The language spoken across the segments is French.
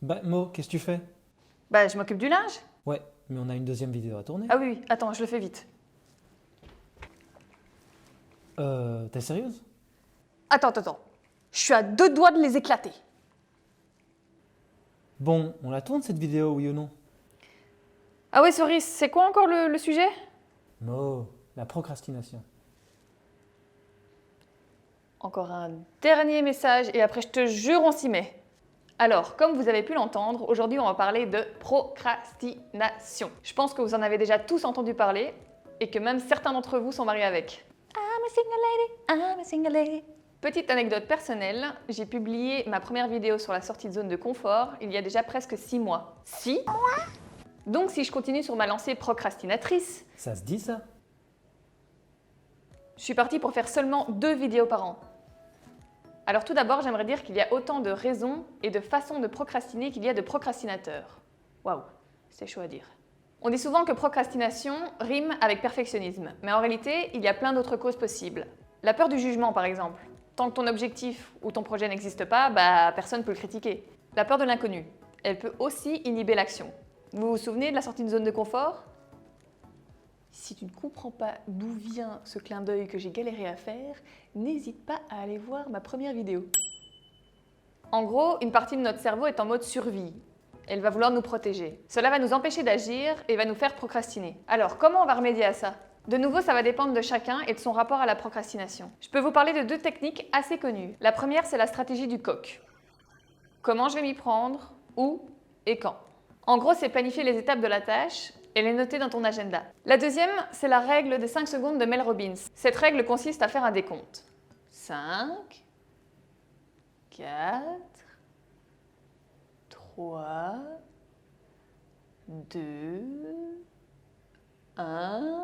Bah, Mo, qu'est-ce que tu fais? Bah, je m'occupe du linge. Ouais, mais on a une deuxième vidéo à tourner. Ah oui, oui, attends, je le fais vite. T'es sérieuse? Attends. Je suis à 2 doigts de les éclater. Bon, on la tourne cette vidéo, oui ou non? Ah ouais, Cerise, c'est quoi encore le sujet? Mo, la procrastination. Encore un dernier message et après je te jure on s'y met. Alors, comme vous avez pu l'entendre, aujourd'hui on va parler de procrastination. Je pense que vous en avez déjà tous entendu parler et que même certains d'entre vous sont mariés avec. I'm a single lady, I'm a single lady. Petite anecdote personnelle, j'ai publié ma première vidéo sur la sortie de zone de confort il y a déjà presque 6 mois. 6 mois? Donc si je continue sur ma lancée procrastinatrice, Ça se dit ça? je suis partie pour faire seulement 2 vidéos par an. Alors tout d'abord, j'aimerais dire qu'il y a autant de raisons et de façons de procrastiner qu'il y a de procrastinateurs. Waouh, c'est chaud à dire. On dit souvent que procrastination rime avec perfectionnisme, mais en réalité, il y a plein d'autres causes possibles. La peur du jugement, par exemple. Tant que ton objectif ou ton projet n'existe pas, personne ne peut le critiquer. La peur de l'inconnu. Elle peut aussi inhiber l'action. Vous vous souvenez de la sortie de zone de confort? Si tu ne comprends pas d'où vient ce clin d'œil que j'ai galéré à faire, n'hésite pas à aller voir ma première vidéo. En gros, une partie de notre cerveau est en mode survie. Elle va vouloir nous protéger. Cela va nous empêcher d'agir et va nous faire procrastiner. Alors, comment on va remédier à ça? De nouveau, ça va dépendre de chacun et de son rapport à la procrastination. Je peux vous parler de 2 techniques assez connues. La première, c'est la stratégie du coq. Comment je vais m'y prendre, où et quand. En gros, c'est planifier les étapes de la tâche et les noter dans ton agenda. La deuxième, c'est la règle des 5 secondes de Mel Robbins. Cette règle consiste à faire un décompte. 5, 4, 3, 2, 1...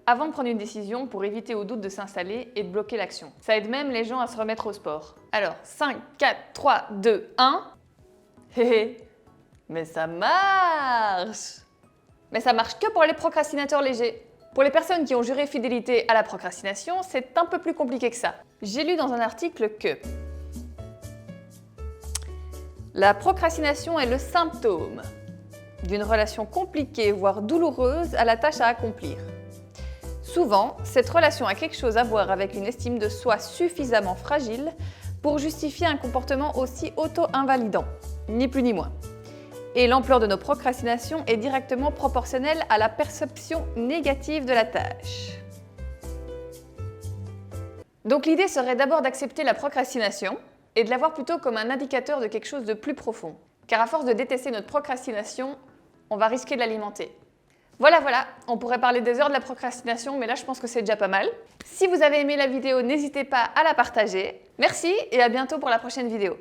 Avant de prendre une décision pour éviter au doute de s'installer et de bloquer l'action. Ça aide même les gens à se remettre au sport. Alors, 5, 4, 3, 2, 1... Hé, mais ça marche! Mais ça marche que pour les procrastinateurs légers. Pour les personnes qui ont juré fidélité à la procrastination, c'est un peu plus compliqué que ça. J'ai lu dans un article que la procrastination est le symptôme d'une relation compliquée, voire douloureuse, à la tâche à accomplir. Souvent, cette relation a quelque chose à voir avec une estime de soi suffisamment fragile pour justifier un comportement aussi auto-invalidant, ni plus ni moins. Et l'ampleur de nos procrastinations est directement proportionnelle à la perception négative de la tâche. Donc l'idée serait d'abord d'accepter la procrastination et de la voir plutôt comme un indicateur de quelque chose de plus profond. Car à force de détester notre procrastination, on va risquer de l'alimenter. Voilà, on pourrait parler des heures de la procrastination, mais là je pense que c'est déjà pas mal. Si vous avez aimé la vidéo, n'hésitez pas à la partager. Merci et à bientôt pour la prochaine vidéo.